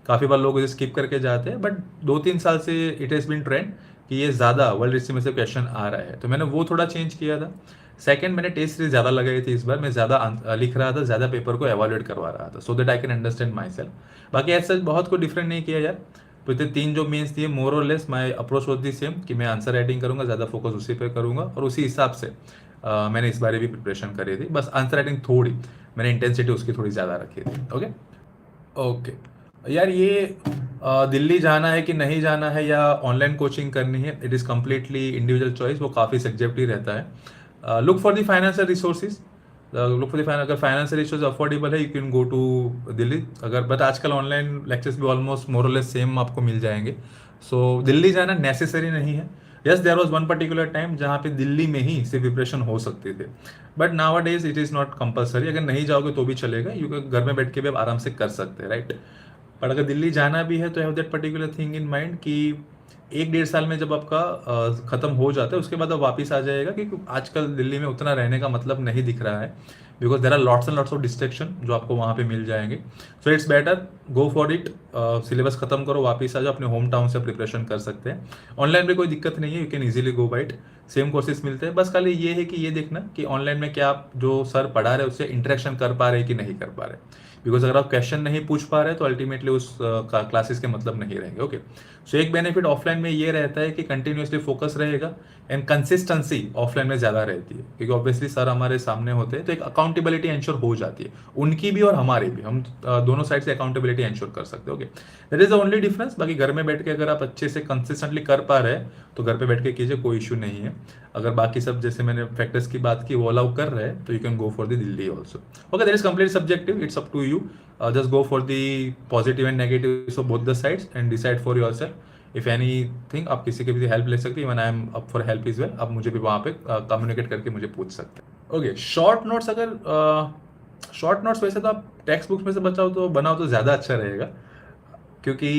काफ़ी बार लोग इसे स्किप करके जाते हैं, बट 2-3 साल से इट हैज़ बिन ट्रेंड कि ये ज़्यादा वर्ल्ड हिस्ट्री में से क्वेश्चन आ रहा है, तो मैंने वो थोड़ा चेंज किया था। सेकंड, मैंने टेस्ट सीरीज ज़्यादा लगाई थी इस बार, मैं ज़्यादा लिख रहा था, ज़्यादा पेपर को एवेल्युएट करवा रहा था, so that I can understand my self. बाकी ऐसा बहुत कुछ डिफरेंट नहीं किया यार। तो इतने 3 जो मेंस दिए, मोर और less my approach was the same, कि मैं आंसर राइटिंग करूंगा, ज़्यादा फोकस उसी पे करूंगा, और उसी हिसाब से मैंने इस बारे भी प्रिपरेशन करी थी। बस आंसर राइटिंग थोड़ी मैंने इंटेंसिटी उसकी थोड़ी ज़्यादा रखी थी। ओके ओके यार, ये दिल्ली जाना है कि नहीं जाना है या ऑनलाइन कोचिंग करनी है, it is completely individual choice, वो काफ़ी सब्जेक्टिव रहता है। Look for the financial resources, look for the अगर फाइनेंशियल रिसोर्स अफोर्डेबल है, you can go to Delhi. अगर बट आजकल ऑनलाइन लेक्चर्स भी ऑलमोस्ट मोर और लेस सेम आपको मिल जाएंगे, सो दिल्ली जाना नेसेसरी नहीं है। Yes, there was one particular time जहाँ पे दिल्ली में ही सिर्फ प्रिपरेशन हो सकती थी, but now days it is not compulsory. अगर नहीं जाओगे तो भी चलेगा, यू घर में बैठ के भी आप आराम से कर सकते हैं, राइट। पर अगर दिल्ली जाना भी है तो have that particular thing in mind कि 1-1.5 साल में जब आपका ख़त्म हो जाता है उसके बाद आप वापस आ जाएगा, क्योंकि आजकल दिल्ली में उतना रहने का मतलब नहीं दिख रहा है, because there are lots and lots of distraction जो आपको वहाँ पे मिल जाएंगे। So it's better go for it, syllabus खत्म करो, वापस आ जाओ, अपने होम टाउन से प्रिपरेशन कर सकते हैं। ऑनलाइन में कोई दिक्कत नहीं है, you can easily go by it, same courses मिलते हैं। बस खाली ये है कि ये देखना कि ऑनलाइन में क्या आप जो सर पढ़ा रहे हैं उससे इंटरेक्शन कर पा रहे हैं कि नहीं कर पा रहे, बिकॉज अगर आप क्वेश्चन नहीं पूछ पा रहे तो अल्टीमेटली उस क्लासेस के मतलब नहीं रहेंगे। ओके, सो एक बेनिफिट ऑफलाइन में ये रहता है कि कंटिन्यूसली फोकस रहेगा एंड कंसिस्टेंसी ऑफलाइन में ज़्यादा रहती है, क्योंकि ऑब्वियसली सर हमारे सामने होते हैं तो एक अकाउंटेबिलिटी इंश्योर हो जाती है, उनकी भी और हमारी भी, हम दोनों साइड से अकाउंटेबिलिटी इंश्योर कर सकते हैं। Okay, that is the only difference. बाकी घर में बैठ के अगर आप अच्छे से कंसिस्टेंटली कर पा रहे हैं तो घर पे बैठ के कीजिए, कोई इशू नहीं है। अगर बाकी सब जैसे मैंने फैक्टर्स की बात की वो अलाउ कर रहे हैं तो you can go for the Delhi also. Okay, that is complete subjective, it's up to you, just go for the positive and negatives of both the sides and decide for yourself। if anything आप किसी के भी help ले सकते हैं, even I am up for help is well, आप मुझे भी वहाँ पे कम्युनिकेट करके मुझे पूछ सकते हैं। ओके, शॉर्ट नोट्स, अगर शॉर्ट नोट्स वैसे तो आप टेक्स्ट बुक्स में से बनाओ तो ज़्यादा अच्छा रहेगा, क्योंकि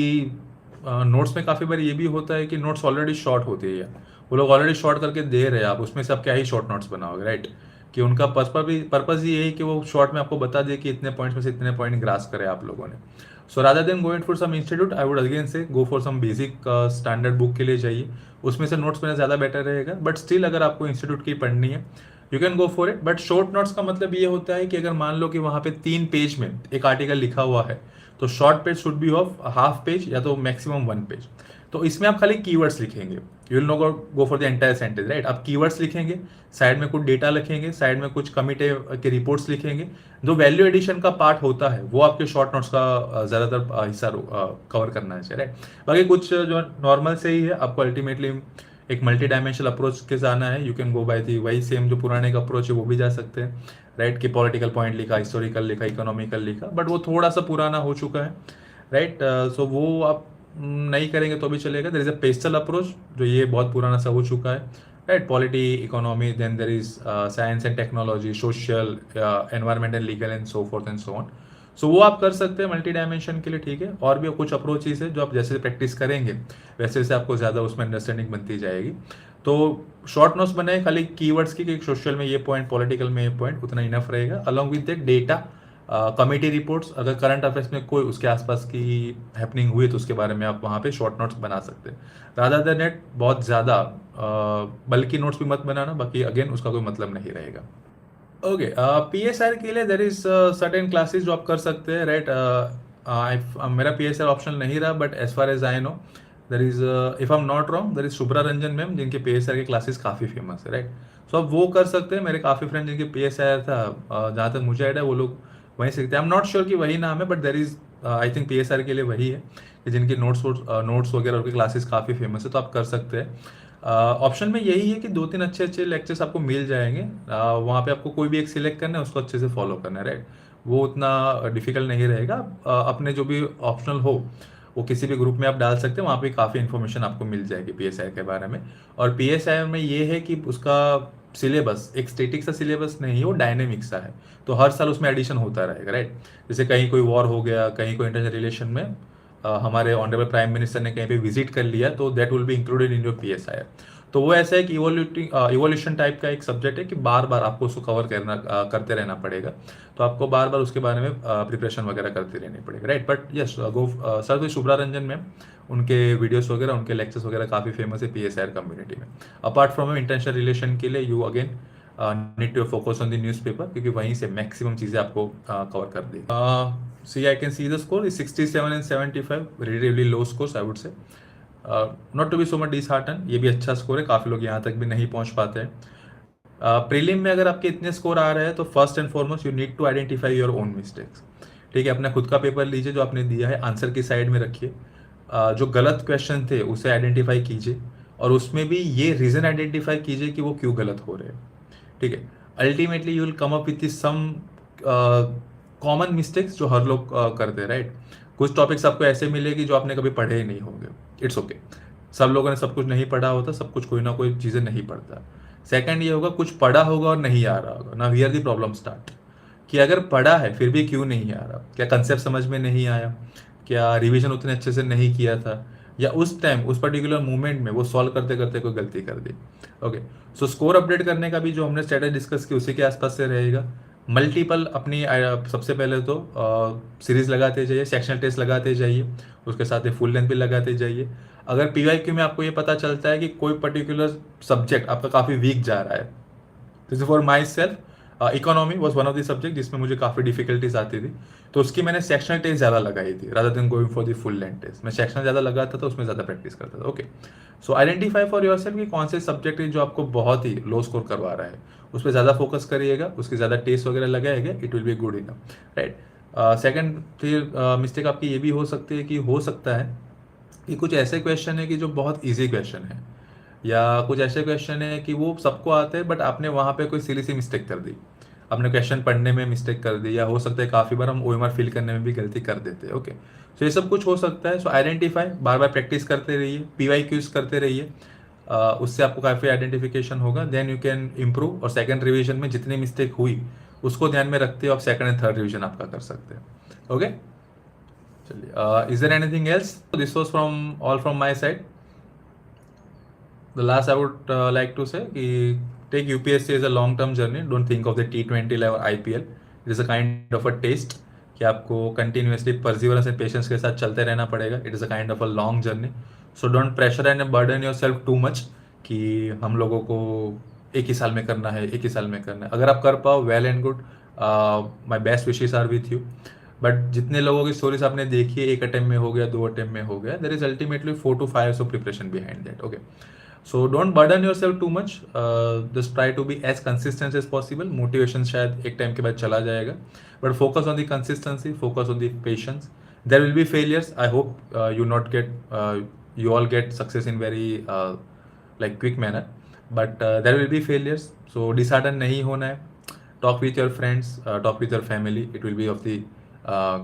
नोट्स में काफ़ी बार ये भी होता है कि नोट्स ऑलरेडी शॉर्ट होती है, वो लोग ऑलरेडी शॉर्ट करके दे रहे हैं, आप उसमें से आप क्या ही शॉर्ट नोट्स बनाओगे, राइट। कि उनका पर्पज ही यही कि वो शॉर्ट में आपको बता दे कि इतने पॉइंट्स में से इतने पॉइंट ग्रास करे आप लोगों ने। So rather than going for some institute, I would again say go for some basic standard book के लिए चाहिए, उसमें से नोट्स में ज़्यादा बेटर रहेगा। बट स्टिल अगर आपको इंस्टीट्यूट की पढ़नी है you can go for it. But short notes का मतलब ये होता है कि अगर मान लो कि वहाँ पे 3 पेज में एक आर्टिकल लिखा हुआ है तो short page should be of half page या तो मैक्सिमम 1 पेज। तो इसमें आप खाली कीवर्ड्स लिखेंगे, you will no go for the entire sentence, right. आप कीवर्ड्स लिखेंगे, साइड में कुछ डेटा लिखेंगे, साइड में कुछ कमिटे के रिपोर्ट्स लिखेंगे, जो वैल्यू एडिशन का पार्ट होता है वो आपके शॉर्ट नोट्स का ज़्यादातर हिस्सा कवर करना चाहिए, राइट। बाकी कुछ जो नॉर्मल से ही है, आपको अल्टीमेटली एक मल्टी डायमेंशनल अप्रोच के जाना है, you can go by the वही सेम जो पुराने का अप्रोच है वो भी जा सकते हैं, राइट। कि पॉलिटिकल पॉइंट लिखा, हिस्टोरिकल लिखा, इकोनॉमिकल लिखा, बट वो थोड़ा सा पुराना हो चुका है, राइट। सो वो आप नहीं करेंगे तो भी चलेगा। There is a PESTLE approach जो ये बहुत पुराना सा हो चुका है, right. Polity, economy, then there is science and technology, social, environment and legal and so forth and so on. So वो आप कर सकते हैं मल्टी डायमेंशन के लिए, ठीक है। और भी कुछ अप्रोचेस है जो आप जैसे प्रैक्टिस करेंगे वैसे वैसे आपको ज़्यादा उसमें अंडरस्टैंडिंग बनती जाएगी। तो शॉर्ट नोट्स बनाए खाली कीवर्ड्स की, कि सोशल में ये पॉइंट, पॉलिटिकल में ये पॉइंट, उतना इनफ रहेगा। Along with that data, committee reports, अगर करंट अफेयर्स में कोई उसके आसपास की हैपनिंग हुई तो उसके बारे में आप वहाँ पे शॉर्ट नोट्स बना सकते हैं। रादर देन नेट बहुत ज़्यादा बल्कि नोट्स भी मत बनाना, बाकी अगेन उसका कोई मतलब नहीं रहेगा। ओके, PSR के लिए देर इज सर्टेन क्लासेस जो आप कर सकते हैं, राइट। मेरा PSR ऑप्शनल नहीं रहा, but as far as I know there is, if I am not wrong, there is Shubhra Ranjan ma'am जिनके PSR के क्लासेस काफ़ी फेमस है, राइट। सो आप वो कर सकते हैं। मेरे काफ़ी फ्रेंड जिनके PSR था, जहाँ तक मुझे आइडिया वो लोग वहीं सीखते हैं। आई एम नॉट श्योर कि वही नाम है, but there is I think PSR के लिए वही है कि जिनकी नोट्स वगैरह उनकी क्लासेस काफ़ी फेमस है, तो आप कर सकते हैं। ऑप्शन में यही है कि 2-3 अच्छे अच्छे लेक्चर्स आपको मिल जाएंगे, वहाँ पे आपको कोई भी एक सिलेक्ट करना है, उसको अच्छे से फॉलो करना है, राइट। वो उतना डिफिकल्ट नहीं रहेगा। अपने जो भी ऑप्शनल हो वो किसी भी ग्रुप में आप डाल सकते हैं, वहाँ पे काफ़ी इन्फॉर्मेशन आपको मिल जाएगी PSI के बारे में। और PSI में ये है कि उसका सिलेबस एक स्टेटिक सा सिलेबस नहीं है, वो डायनेमिक सा है, तो हर साल उसमें एडिशन होता रहेगा, राइट। जैसे कहीं कोई वॉर हो गया, कहीं कोई इंटरनेशनल रिलेशन में हमारे ऑनरेबल प्राइम मिनिस्टर ने कहीं पे विजिट कर लिया, तो that will be included in your PSI। तो वो ऐसा है कि इवोल्यूशन टाइप का एक सब्जेक्ट है कि बार बार आपको उसको कवर करते रहना पड़ेगा, तो आपको बार बार उसके बारे में प्रिपरेशन वगैरह करते रहनी पड़ेगी, right. But yes, go sir तो शुभ्रा रंजन मैम, उनके वीडियोस वगैरह, उनके लेक्चर्स वगैरह काफ़ी फेमस है PSI कम्युनिटी में। अपार्ट फ्रॉम इंटरनेशनल रिलेशन के लिए you again need to focus on the newspaper, क्योंकि वहीं से मैक्सिमम चीज़ें आपको कवर कर देगी। See I can see the score is 67 and 75, relatively low scores I would say, not to be so much dishearten, ये भी अच्छा स्कोर है, काफ़ी लोग यहाँ तक भी नहीं पहुँच पाते हैं। प्रीलिम में अगर आपके इतने स्कोर आ रहे हैं तो first and foremost you need to identify your own mistakes, ठीक है। अपना खुद का पेपर लीजिए जो आपने दिया है, आंसर की साइड में रखिए, जो गलत क्वेश्चन थे उसे आइडेंटिफाई कीजिए, और उसमें भी ये रीज़न आइडेंटिफाई कीजिए कि वो क्यों गलत हो रहे हैं, ठीक है। Ultimately you will come up with some common mistakes जो हर लोग करते हैं, राइट। कुछ टॉपिक्स आपको ऐसे मिलेगी जो आपने कभी पढ़े ही नहीं होंगे, इट्स ओके। सब लोगों ने सब कुछ नहीं पढ़ा होता, सब कुछ कोई ना कोई चीज़ें नहीं पढ़ता। सेकंड ये होगा कुछ पढ़ा होगा और नहीं आ रहा होगा, ना हियर दी प्रॉब्लम स्टार्ट, कि अगर पढ़ा है फिर भी क्यों नहीं आ रहा, क्या कंसेप्ट समझ में नहीं आया, क्या रिवीजन उतने अच्छे से नहीं किया था, या उस टाइम उस पर्टिकुलर मोमेंट में वो सॉल्व करते करते कोई गलती कर दी। ओके, सो स्कोर अपडेट करने का भी जो हमने स्ट्रेटेजी डिस्कस की उसी के आसपास से रहेगा। मल्टीपल अपनी सबसे पहले तो सीरीज लगाते जाइए, सेक्शनल टेस्ट लगाते जाइए, उसके साथ ही फुल लेंथ भी लगाते जाइए। अगर पीवाईक्यू में आपको ये पता चलता है कि कोई पर्टिकुलर सब्जेक्ट आपका काफ़ी वीक जा रहा है, जैसे for my self economy was one of the subject जिसमें मुझे काफ़ी डिफिकल्टीज आती थी, तो उसकी मैंने सेक्शनल टेस्ट ज़्यादा लगाई थी rather than going for the full length test. मैं सेक्शनल ज़्यादा लगाता था, उसमें ज़्यादा प्रैक्टिस करता था। Okay, so identify for yourself कि कौन से सब्जेक्ट है जो आपको बहुत ही लो स्कोर करवा रहा है, उस पर ज़्यादा फोकस करिएगा, उसकी ज़्यादा टेस्ट वगैरह लगाएगा, it will be good enough, right. Second फिर मिस्टेक आपकी ये भी हो सकती है कि हो सकता है कि कुछ ऐसे क्वेश्चन है कि जो बहुत ईजी क्वेश्चन है, या कुछ ऐसे क्वेश्चन है कि वो सबको आते हैं बट आपने वहाँ पे कोई सिली सी मिस्टेक कर दी, आपने क्वेश्चन पढ़ने में मिस्टेक कर दी, या हो सकता है काफ़ी बार हम ओएमआर फिल करने में भी गलती कर देते हैं। ओके, सो ये सब कुछ हो सकता है। सो आइडेंटिफाई, बार बार प्रैक्टिस करते रहिए, पीवाईक्यूज करते रहिए, उससे आपको काफ़ी आइडेंटिफिकेशन होगा, देन यू कैन इम्प्रूव। और सेकंड रिवीजन में जितनी मिस्टेक हुई उसको ध्यान में रखते हो आप सेकंड एंड थर्ड रिवीजन आपका कर सकते हैं। ओके, चलिए, is there anything else? This was from all from my side. The last I would like to say कि take UPSC as a long term journey. Don't think of the T20 level IPL. It is a kind of a taste कि आपको continuously perseverance and patience के साथ चलते रहना पड़ेगा. It is a kind of a long journey. So don't pressure and burden yourself too much कि हम लोगों को एक ही साल में करना है, एक ही साल में करना है। अगर आप कर पाओ well and good, my best wishes are with you. बट जितने लोगों की स्टोरीज आपने देखी है, एक अटेम्प्ट में हो गया, 2 अटेम्प्ट में हो गया, there is ultimately 4 to 5 years of preparation behind that. Okay, so don't burden yourself too much. Just try to be as consistent as possible. Motivation शायद एक टाइम के बाद चला जाएगा, but focus on the consistency, focus on the patience. There will be failures. I hope you all get success in very like quick manner, but there will be failures. So disheartened नहीं होना है. Talk with your friends, talk with your family. It will be of the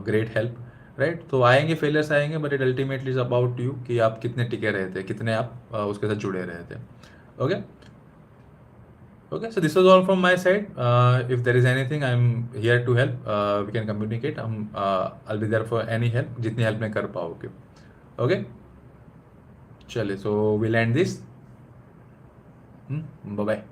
great help. Right, तो आएंगे failures आएंगे, but it ultimately is about you कि आप कितने टिके रहे थे, कितने आप उसके साथ जुड़े रहे थे। Okay, okay, so this was all from my side. If there is anything I am here to help, we can communicate, I will be there for any help, जितनी हेल्प मैं कर पाओगे। ओके, चलिए, so will end this, bye bye.